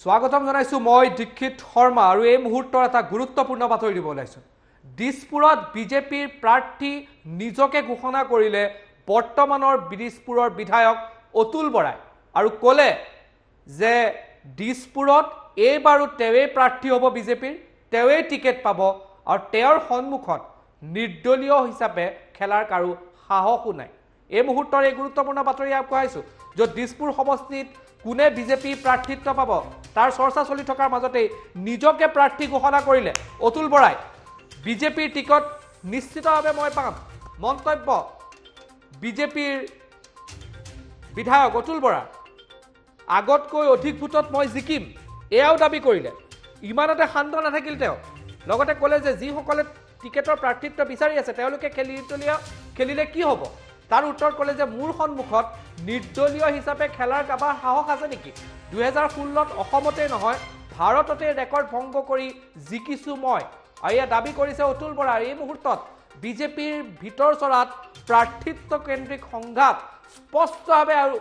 স্বাগতম জানাইছো মই দীক্ষিত শৰ্মা আৰু এই মুহূৰ্তৰ এটা গুৰুত্বপূৰ্ণ বাতৰি দিব ওলাইছো। দিছপুৰত বিজেপিৰ প্ৰাৰ্থী নিজকে ঘোষণা কৰিলে বৰ্তমানৰ দিছপুৰৰ বিধায়ক অতুল বৰাই আৰু ক'লে যে দিছপুৰত এইবাৰো তেৱেই প্ৰাৰ্থী হ'ব বিজেপিৰ, তেৱেই টিকেট পাব আৰু তেওঁৰ সন্মুখত নিৰ্দলীয় হিচাপে খেলাৰ কাৰো সাহসো নাই। এই মুহূৰ্তৰ এই গুৰুত্বপূৰ্ণ বাতৰি আগবঢ়াইছো য'ত দিছপুৰ সমষ্টিত কোনে বিজেপি প্ৰাৰ্থিত্ব পাব তাৰ চৰ্চা চলি থকাৰ মাজতে নিজকে প্ৰাৰ্থী ঘোষণা কৰিলে অতুল বৰাই। বিজেপিৰ টিকট নিশ্চিতভাৱে মই পাম মন্তব্য বিজেপিৰ বিধায়ক অতুল বৰা। আগতকৈ অধিক ভোটত মই জিকিম এয়াও দাবী কৰিলে। ইমানতে শান্ত নাথাকিল তেওঁ, লগতে ক'লে যে যিসকলে টিকেটৰ প্ৰাৰ্থিত্ব বিচাৰি আছে তেওঁলোকে খেলিলে কি হ'ব। তাৰ উত্তৰত ক'লে যে মোৰ সন্মুখত নিৰ্দলীয় হিচাপে খেলাৰ কাবাৰ সাহস আছে নেকি। 2016ত অসমতে নহয় ভাৰততে ৰেকৰ্ড ভংগ কৰি জিকিছো মই। আৰু এয়া দাবী কৰিছে অতুল বৰা। এই মুহূৰ্তত বিজেপিৰ ভিতৰ চৰাত প্ৰাৰ্থিত্ব কেন্দ্ৰিক সংঘাত স্পষ্টভাৱে আৰু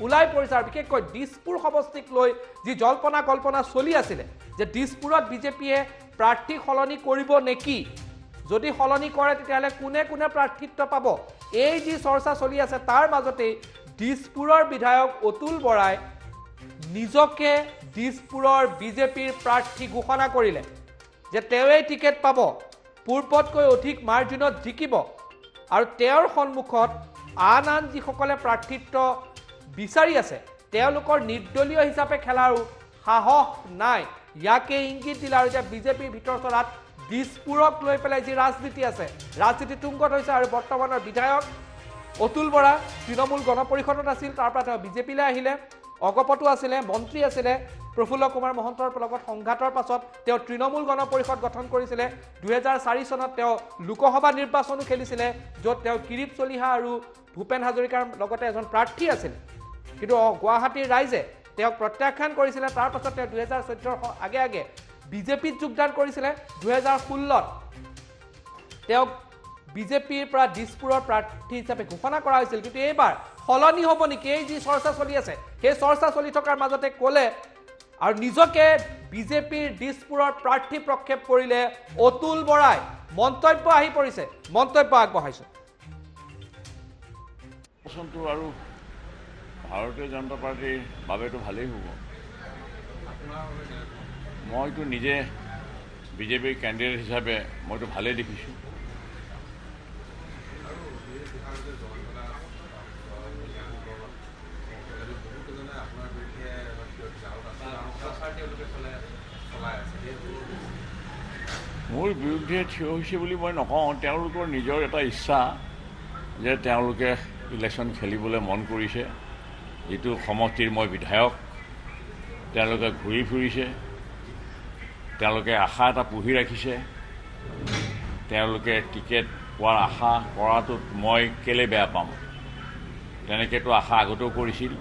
ওলাই পৰিছে। আৰু বিশেষকৈ দিছপুৰ সমষ্টিক লৈ যি জল্পনা কল্পনা চলি আছিলে যে দিছপুৰত বিজেপিয়ে প্ৰাৰ্থী সলনি কৰিব নেকি, যদি সলনি কৰে তেতিয়াহ'লে কোনে কোনে প্ৰাৰ্থিত্ব পাব, এই যি চৰ্চা চলি আছে তাৰ মাজতেই দিছপুৰৰ বিধায়ক অতুল বৰাই নিজকে দিছপুৰৰ বিজেপিৰ প্ৰাৰ্থী ঘোষণা কৰিলে যে তেৱেই টিকেট পাব, পূৰ্বতকৈ অধিক মাৰ্জিনত জিকিব আৰু তেওঁৰ সন্মুখত আন যিসকলে প্ৰাৰ্থিত্ব বিচাৰি আছে তেওঁলোকৰ নিৰ্দলীয় হিচাপে খেলাৰো সাহস নাই। ইয়াকে ইংগিত দিলে আৰু এতিয়া বিজেপিৰ ভিতৰ চৰাত দিছপুৰক লৈ পেলাই যি ৰাজনীতি আছে, ৰাজনীতি তুংগত হৈছে। আৰু বৰ্তমানৰ বিধায়ক অতুল বৰা তৃণমূল গণ পৰিষদত আছিল, তাৰ পৰা তেওঁ বিজেপিলৈ আহিলে, অগপতো আছিলে, মন্ত্ৰী আছিলে। প্ৰফুল্ল কুমাৰ মহন্তৰ লগত সংঘাতৰ পাছত তেওঁ তৃণমূল গণ পৰিষদ গঠন কৰিছিলে। 2004 চনত তেওঁ লোকসভা নিৰ্বাচনো খেলিছিলে য'ত তেওঁ কিৰীপ চলিহা আৰু ভূপেন হাজৰিকাৰ লগতে এজন প্ৰাৰ্থী আছিল, কিন্তু গুৱাহাটীৰ ৰাইজে তেওঁক প্ৰত্যাখ্যান কৰিছিলে। তাৰ পাছত তেওঁ 2014ৰ আগে বিজেপিত যোগদান কৰিছিলে। 2016ত তেওঁক বিজেপিৰ পৰা দিছপুৰৰ প্ৰাৰ্থী হিচাপে ঘোষণা কৰা হৈছিল, কিন্তু এইবাৰ সলনি হ'ব নেকি এই যি চৰ্চা চলি আছে সেই চৰ্চা চলি থকাৰ মাজতে ক'লে আৰু নিজকে বিজেপিৰ দিছপুৰৰ প্ৰাৰ্থী প্ৰক্ষেপ কৰিলে অতুল বৰাই। মন্তব্য আহি পৰিছে, মন্তব্য আগবঢ়াইছো। আৰু ভাৰতীয় জনতা পাৰ্টিৰ বাবেতো ভালেই হ'ব। মইতো নিজে বিজেপিৰ কেণ্ডিডেট হিচাপে মইতো ভালেই দেখিছোঁ। মোৰ বিৰুদ্ধে থিয় হৈছে বুলি মই নকওঁ, তেওঁলোকৰ নিজৰ এটা ইচ্ছা যে তেওঁলোকে ইলেকশ্যন খেলিবলৈ মন কৰিছে। যিটো সমষ্টিৰ মই বিধায়ক, তেওঁলোকে ঘূৰি ফুৰিছে, তেওঁলোকে আশা এটা পুহি ৰাখিছে। তেওঁলোকে টিকেট পোৱাৰ আশা কৰাটোত মই কেলে বেয়া পাম, তেনেকৈতো আশা আগতেও কৰিছিল।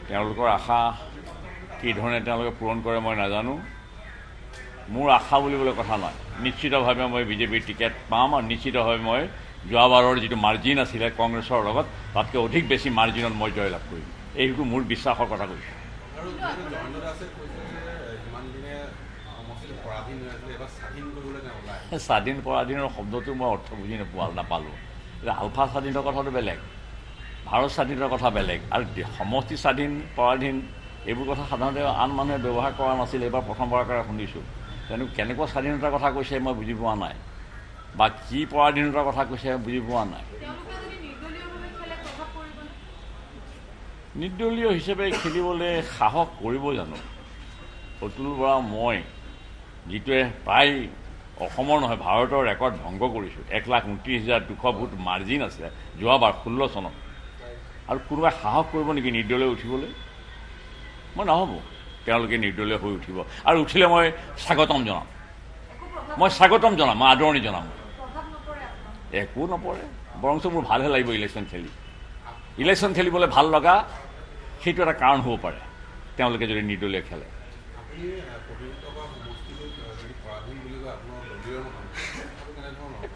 তেওঁলোকৰ আশা কি ধৰণে তেওঁলোকে পূৰণ কৰে মই নাজানো। মোৰ আশা বুলিবলৈ কথা নহয়, নিশ্চিতভাৱে মই বিজেপিৰ টিকেট পাম আৰু নিশ্চিতভাৱে মই যোৱাবাৰৰ যিটো মাৰ্জিন আছিলে কংগ্ৰেছৰ লগত তাতকৈ অধিক বেছি মাৰ্জিনত মই জয়লাভ কৰিম। এইটো মোৰ বিশ্বাসৰ কথা কৈছোঁ। স্বাধীন পৰাধীনৰ শব্দটো মই অৰ্থ বুজি নাপালোঁ। আলফা স্বাধীনৰ কথাটো বেলেগ, ভাৰত স্বাধীনৰ কথা বেলেগ, আৰু সমষ্টি স্বাধীন পৰাধীন এইবোৰ কথা সাধাৰণতে আন মানুহে ব্যৱহাৰ কৰা নাছিল। এইবাৰ প্ৰথমবাৰৰ কাৰণে শুনিছোঁ। কেনেকুৱা স্বাধীনতাৰ কথা কৈছে মই বুজি পোৱা নাই, বা কি পৰাধীনতাৰ কথা কৈছে বুজি পোৱা নাই। নিৰ্দলীয় হিচাপে খেলিবলৈ সাহস কৰিব জানো অতুল বৰা? মই যিটোৱে প্ৰায় অসমৰ নহয় ভাৰতৰ ৰেকৰ্ড ভংগ কৰিছোঁ, 1,29,200 ভোট মাৰ্জিন আছিলে যোৱাবাৰ 16 চনত, আৰু কোনোবাই সাহস কৰিব নেকি নিৰ্দলীয় উঠিবলৈ? মই নহ'ব তেওঁলোকে নিৰ্দলীয় হৈ উঠিব, আৰু উঠিলে মই স্বাগতম জনাম, মই আদৰণি জনাম। একো নপৰে, বৰঞ্চ মোৰ ভালহে লাগিব ইলেকশ্যন খেলিবলৈ ভাল লগা সেইটো এটা কাৰণ হ'ব পাৰে তেওঁলোকে যদি নিৰ্দলীয় খেলে।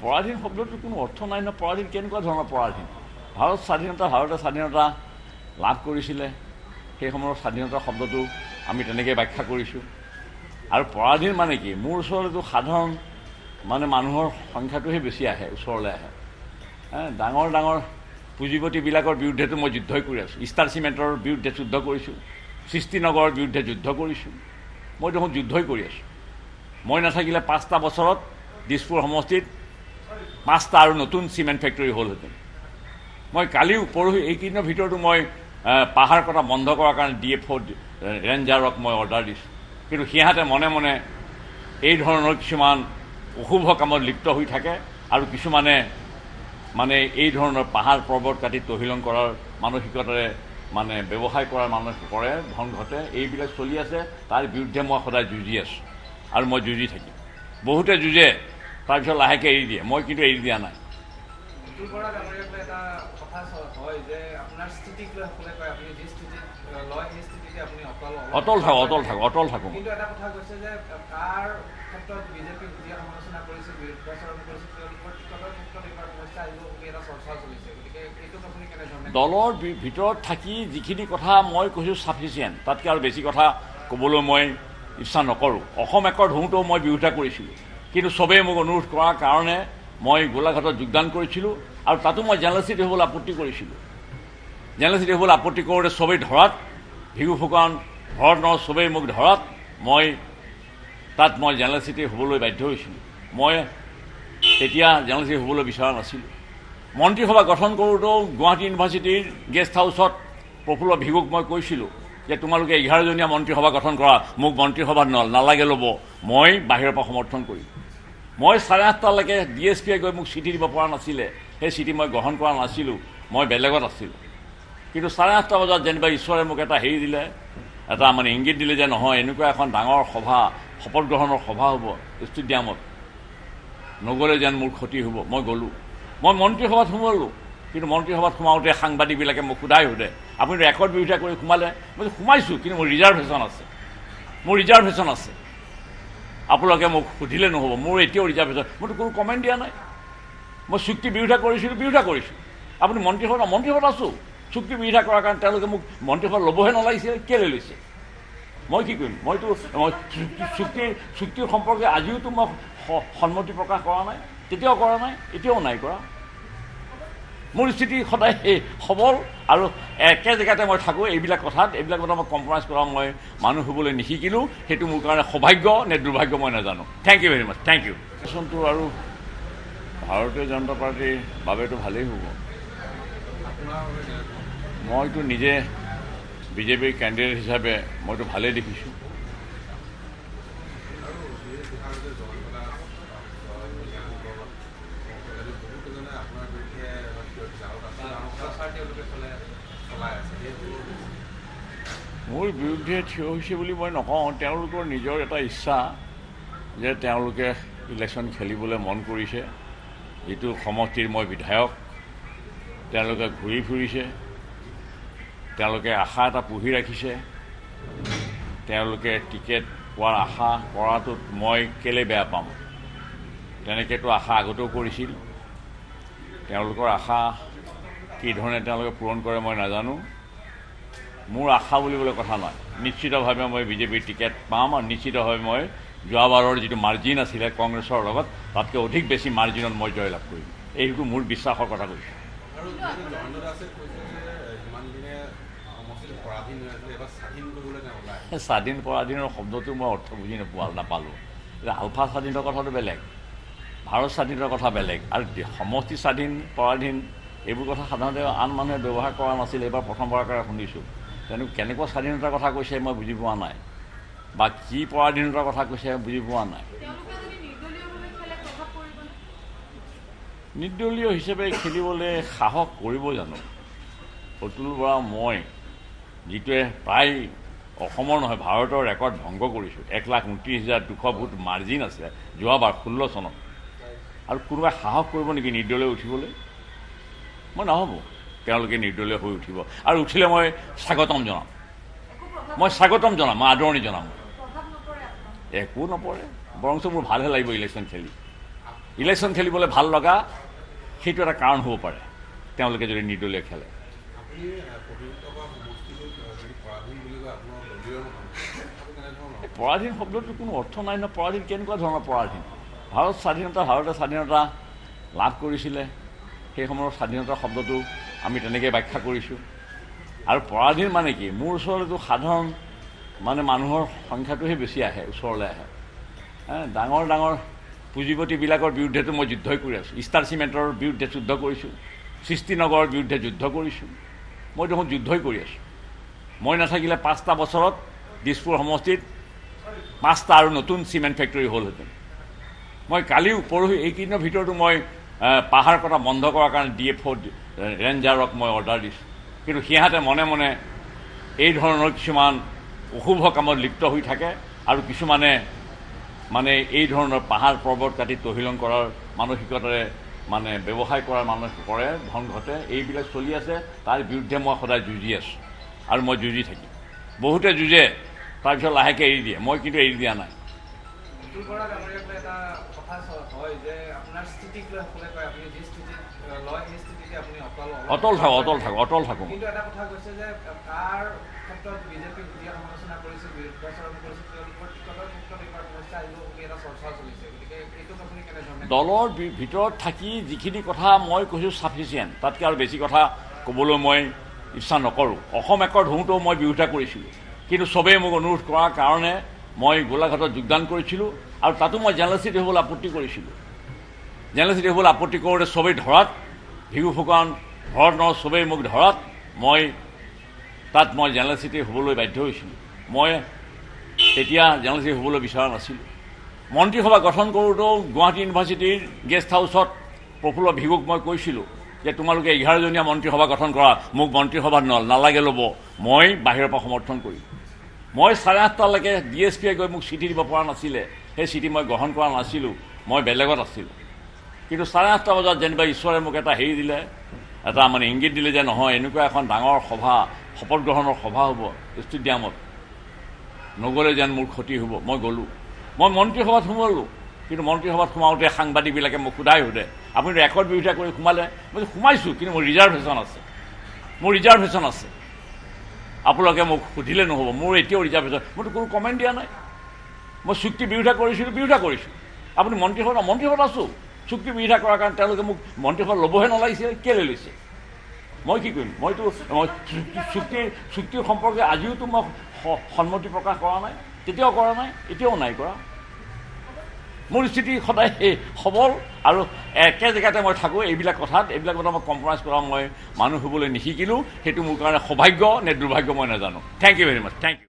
পৰাধীন শব্দটোৰ কোনো অৰ্থ নাই ন। পৰাধীন কেনেকুৱা ধৰণৰ পৰাধীন? ভাৰতে স্বাধীনতা লাভ কৰিছিলে, সেই সময়ৰ স্বাধীনতা শব্দটো আমি তেনেকৈ ব্যাখ্যা কৰিছোঁ। আৰু পৰাধীন মানে কি, মোৰ ওচৰলৈতো সাধাৰণ মানে মানুহৰ সংখ্যাটোহে বেছি আহে, ওচৰলৈ আহে। ডাঙৰ ডাঙৰ পুঁজিপতিবিলাকৰ বিৰুদ্ধেতো মই যুদ্ধই কৰি আছোঁ। ষ্টাৰ চিমেণ্টৰ বিৰুদ্ধে যুদ্ধ কৰিছোঁ, সৃষ্টিনগৰৰ বিৰুদ্ধে যুদ্ধ কৰিছোঁ। মই দেখোন যুদ্ধই কৰি আছোঁ। মই নাথাকিলে 5টা বছৰত দিছপুৰ সমষ্টিত 5টা আৰু নতুন চিমেণ্ট ফেক্টৰী হ'লহেঁতেন। মই কালিও পৰহি এইকেইদিনৰ ভিতৰতো মই পাহাৰ কটা বন্ধ কৰাৰ কাৰণে DFO ৰেঞ্জাৰক মই অৰ্ডাৰ দিছোঁ। কিন্তু সিহঁতে মনে মনে এই ধৰণৰ কিছুমান অশুভ কামত লিপ্ত হৈ থাকে আৰু কিছুমানে মানে এই ধৰণৰ পাহাৰ পৰ্বত কাটি তহিলং কৰাৰ মানসিকতাৰে মানে ব্যৱসায় কৰাৰ মানুহ কৰে, ধন ঘটে, এইবিলাক চলি আছে। তাৰ বিৰুদ্ধে মই সদায় যুঁজি আছোঁ আৰু মই যুঁজি থাকিম। বহুতে যুঁজে, তাৰপিছত লাহেকৈ এৰি দিয়ে, মই কিন্তু এৰি দিয়া নাই। অটল থাকোঁ। দলৰ ভিতৰত থাকি যিখিনি কথা মই কৈছোঁ ছাফিচিয়েণ্ট, তাতকৈ আৰু বেছি কথা ক'বলৈ মই ইচ্ছা নকৰোঁ। অসম একৰ্ড হওঁতেও মই বিৰোধিতা কৰিছিলোঁ, কিন্তু চবেই মোক অনুৰোধ কৰাৰ কাৰণে মই গোলাঘাটত যোগদান কৰিছিলোঁ আৰু তাতো মই জেনেৰেল ছেক্ৰেটাৰী হ'বলৈ আপত্তি কৰিছিলোঁ। জেনেৰেল ছেক্ৰেটাৰী হ'বলৈ আপত্তি কৰোঁতে চবেই ধৰাত, ভিগু ফুকন, ভৰতনৰ চবেই মোক ধৰাত মই জেনেৰেল ছেক্ৰেটাৰী হ'বলৈ বাধ্য হৈছিলোঁ। মই তেতিয়া জেনেৰেল ছেক্ৰেটাৰী হ'বলৈ বিচৰা নাছিলোঁ। মন্ত্ৰীসভা গঠন কৰোঁতেও গুৱাহাটী ইউনিভাৰ্চিটিৰ গেষ্ট হাউচত প্ৰফুল্ল ভিগুক মই কৈছিলোঁ যে তোমালোকে 11জনীয়া মন্ত্ৰীসভা গঠন কৰা, মোক মন্ত্ৰীসভাত নালাগে ল'ব, মই বাহিৰৰ পৰা সমৰ্থন কৰিম। মই 8:30লৈকে DSPয়ে গৈ মোক চিঠি দিব পৰা নাছিলে, সেই চিঠি মই গ্ৰহণ কৰা নাছিলোঁ, মই বেলেগত আছিলোঁ। কিন্তু 8:30 বজাত যেনিবা ঈশ্বৰে মোক এটা হেৰি দিলে, এটা মানে ইংগিত দিলে যে নহয়, এনেকুৱা এখন ডাঙৰ সভা, শপত গ্ৰহণৰ সভা হ'ব ষ্টেডিয়ামত, নগ'লে যেন মোৰ ক্ষতি হ'ব। মই গ'লোঁ, মই মন্ত্ৰীসভাত সোমালোঁ। কিন্তু মন্ত্ৰীসভাত সোমাওঁতে সাংবাদিকবিলাকে মোক সোধে আপুনি ৰেকৰ্ড বিৰোধিতা কৰি সোমালে? মই সোমাইছোঁ, কিন্তু মোৰ ৰিজাৰ্ভেশ্যন আছে। আপোনালোকে মোক সুধিলে নহ'ব, মোৰ এতিয়াও ৰিজাৰ্ভেশ্যন, মইতো কোনো কমেণ্ট দিয়া নাই। মই চুক্তি বিৰোধিতা কৰিছোঁ। আপুনি মন্ত্ৰীসভাত আছোঁ, চুক্তি বিৰোধিতা কৰাৰ কাৰণে তেওঁলোকে মোক মন্ত্ৰীসভাত ল'বহে নালাগিছিল, কেলৈ লৈছে? মই কি কৰিম? মইতো চুক্তিৰ সম্পৰ্কে আজিওতো মই সন্মতি প্ৰকাশ কৰা নাই, তেতিয়াও কৰা নাই, এতিয়াও নাই কৰা। মোৰ স্থিতি সদায় সবল আৰু একে জেগাতে মই থাকোঁ। এইবিলাক কথাত মই কম্প্ৰমাইজ কৰা মই মানুহ হ'বলৈ নিশিকিলোঁ। সেইটো মোৰ কাৰণে সৌভাগ্য নে দুৰ্ভাগ্য মই নাজানো। Thank you very much, thank you. ইলেকশ্যনটো আৰু ভাৰতীয় জনতা পাৰ্টীৰ বাবেতো ভালেই হ'ব। মইতো নিজে বিজেপিৰ কেণ্ডিডেট হিচাপে মইতো ভালেই দেখিছোঁ। মোৰ বিৰুদ্ধে থিয় হৈছে বুলি মই নকওঁ, তেওঁলোকৰ নিজৰ এটা ইচ্ছা যে তেওঁলোকে ইলেকশ্যন খেলিবলৈ মন কৰিছে। যিটো সমষ্টিৰ মই বিধায়ক, তেওঁলোকে ঘূৰি ফুৰিছে, তেওঁলোকে আশা এটা পুহি ৰাখিছে। তেওঁলোকে টিকেট পোৱাৰ আশা কৰাটোত মই কেলৈ বেয়া পাম? তেনেকৈতো আশা আগতেও কৰিছিল। তেওঁলোকৰ আশা কি ধৰণে তেওঁলোকে পূৰণ কৰে মই নাজানো। মোৰ আশা বুলিবলৈ কথা নাই। নিশ্চিতভাৱে মই বিজেপিৰ টিকেট পাম আৰু নিশ্চিতভাৱে মই যোৱাবাৰৰ যিটো মাৰ্জিন আছিলে কংগ্ৰেছৰ লগত, তাতকৈ অধিক বেছি মাৰ্জিনত মই জয়লাভ কৰিম। এইটো মোৰ বিশ্বাসৰ কথা কৈছোঁ। স্বাধীন পৰাধীনৰ শব্দটো মই অৰ্থ বুজি নাপালোঁ। আলফা স্বাধীনৰ কথাটো বেলেগ, ভাৰত স্বাধীনৰ কথা বেলেগ, আৰু সমষ্টি স্বাধীন পৰাধীন এইবোৰ কথা সাধাৰণতে আন মানুহে ব্যৱহাৰ কৰা নাছিল। এইবাৰ প্ৰথমবাৰৰ কাৰণে শুনিছোঁ। কেনেকুৱা স্বাধীনতাৰ কথা কৈছে মই বুজি পোৱা নাই, বা কি পৰাধীনতাৰ কথা কৈছে বুজি পোৱা নাই। নিৰ্দলীয় হিচাপে খেলিবলৈ সাহস কৰিব জানো? অতুল বৰা মই, যিটোৱে প্ৰায় অসমৰ নহয় ভাৰতৰ ৰেকৰ্ড ভংগ কৰিছোঁ, 1,29,200 ভোট মাৰ্জিন আছে যোৱাবাৰ 16 চনত, আৰু কোনোবাই সাহস কৰিব নেকি নিৰ্দলীয় উঠিবলৈ? মই নহ'ব তেওঁলোকে নিৰ্দলীয় হৈ উঠিব, আৰু উঠিলে মই স্বাগতম জনাম, মই আদৰণি জনাম। একো নপৰে, বৰঞ্চ মোৰ ভালহে লাগিব ইলেকশ্যন খেলিবলৈ ভাল লগা সেইটো এটা কাৰণ হ'ব পাৰে তেওঁলোকে যদি নিৰ্দলীয় খেলে। পৰাধীন শব্দটোৰ কোনো অৰ্থ নাই নহয়। পৰাধীন কেনেকুৱা ধৰণৰ পৰাধীন? ভাৰতে স্বাধীনতা লাভ কৰিছিলে, সেই সময়ৰ স্বাধীনতা শব্দটো আমি তেনেকৈ ব্যাখ্যা কৰিছোঁ। আৰু পৰাধীন মানে কি? মোৰ ওচৰলৈতো সাধাৰণ মানে মানুহৰ সংখ্যাটোহে বেছি আহে, ওচৰলৈ আহে। ডাঙৰ ডাঙৰ পুঁজিপতিবিলাকৰ বিৰুদ্ধেতো মই যুদ্ধই কৰি আছোঁ। ষ্টাৰ চিমেণ্টৰ বিৰুদ্ধে যুদ্ধ কৰিছোঁ, সৃষ্টিনগৰৰ বিৰুদ্ধে যুদ্ধ কৰিছোঁ। মই দেখোন যুদ্ধই কৰি আছোঁ। মই নাথাকিলে 5টা বছৰত দিছপুৰ সমষ্টিত 5টা আৰু নতুন চিমেণ্ট ফেক্টৰী হ'লহেঁতেন। মই কালিও পৰহি এইকেইদিনৰ ভিতৰতো মই পাহাৰ কটা বন্ধ কৰাৰ কাৰণে DFO ৰেঞ্জাৰক মই অৰ্ডাৰ দিছোঁ। কিন্তু সিহঁতে মনে মনে এই ধৰণৰ কিছুমান অশুভ কামত লিপ্ত হৈ থাকে আৰু কিছুমানে মানে এই ধৰণৰ পাহাৰ পৰ্বত কাটি তহিলং কৰাৰ মানসিকতাৰে মানে ব্যৱসায় কৰাৰ মানুহ কৰে, ধন ঘটে, এইবিলাক চলি আছে। তাৰ বিৰুদ্ধে মই সদায় যুঁজি আছোঁ আৰু মই যুঁজি থাকিম। বহুতে যুঁজে, তাৰপিছত লাহেকৈ এৰি দিয়ে, মই কিন্তু এৰি দিয়া নাই। অটল থাকোঁ। দলৰ ভিতৰত থাকি যিখিনি কথা মই কৈছোঁ ছাফিচিয়েণ্ট, তাতকৈ আৰু বেছি কথা ক'বলৈ মই ইচ্ছা নকৰোঁ। অসম একত হওঁতেও মই বিৰোধিতা কৰিছিলোঁ, কিন্তু চবেই মোক অনুৰোধ কৰাৰ কাৰণে মই গোলাঘাটত যোগদান কৰিছিলোঁ আৰু তাতো মই জাৰ্নেলিষ্ট হ'বলৈ আপত্তি কৰিছিলোঁ। জাৰ্নেলিষ্ট হ'বলৈ আপত্তি কৰোঁতে চবেই ধৰাত, ভিগু ফুকন, ভৰত চবেই মোক ধৰাত মই তাত মই জাৰ্নেলিষ্ট হ'বলৈ বাধ্য হৈছিলোঁ। মই তেতিয়া জাৰ্নেলিষ্ট হ'বলৈ বিচৰা নাছিলোঁ। মন্ত্ৰীসভা গঠন কৰোঁতেও গুৱাহাটী ইউনিভাৰ্চিটিৰ গেষ্ট হাউচত প্ৰফুল্ল ভিগুক মই কৈছিলোঁ যে তোমালোকে 11জনীয়া মন্ত্ৰীসভা গঠন কৰা, মোক মন্ত্ৰীসভাত নালাগে ল'ব, মই বাহিৰৰ পৰা সমৰ্থন কৰিম। মই 8:30টালৈকে DSPয়ে গৈ মোক চিঠি দিব পৰা নাছিলে, সেই চিঠি মই গ্ৰহণ কৰা নাছিলোঁ, মই বেলেগত আছিলোঁ। কিন্তু 8:30টা বজাত যেনিবা ঈশ্বৰে মোক এটা হেৰি দিলে, এটা মানে ইংগিত দিলে যে নহয়, এনেকুৱা এখন ডাঙৰ সভা, শপত গ্ৰহণৰ সভা হ'ব ষ্টেডিয়ামত, নগ'লে যেন মোৰ ক্ষতি হ'ব। মই গ'লোঁ, মই মন্ত্ৰীসভাত সোমালোঁ। কিন্তু মন্ত্ৰীসভাত সোমাওঁতে সাংবাদিকবিলাকে মোক সোধে আপুনি ৰেকৰ্ড বিৰোধিতা কৰি সোমালে? মই সোমাইছোঁ, কিন্তু মোৰ ৰিজাৰ্ভেশ্যন আছে। আপোনালোকে মোক সুধিলে নহ'ব, মোৰ এতিয়াও ৰিজাৰ্ভেশ্যন, মইতো কোনো কমেণ্ট দিয়া নাই। মই চুক্তি বিৰোধিতা কৰিছোঁ। আপুনি মন্ত্ৰীসভাত আছোঁ, চুক্তি বিৰোধিতা কৰাৰ কাৰণে তেওঁলোকে মোক মন্ত্ৰীসভাত ল'বহে নালাগিছিলে, কেলৈ লৈছে? মই কি কৰিম? মইতো চুক্তিৰ সম্পৰ্কে আজিওতো মই সন্মতি প্ৰকাশ কৰা নাই, তেতিয়াও কৰা নাই, এতিয়াও নাই কৰা। মোৰ স্থিতি সদায় সবল আৰু একে জেগাতে মই থাকোঁ। এইবিলাক কথা মই কম্প্ৰমাইজ কৰা মই মানুহ হ'বলৈ নিশিকিলোঁ। সেইটো মোৰ কাৰণে সৌভাগ্য নে দুৰ্ভাগ্য মই নাজানো। Thank you very much. Thank U.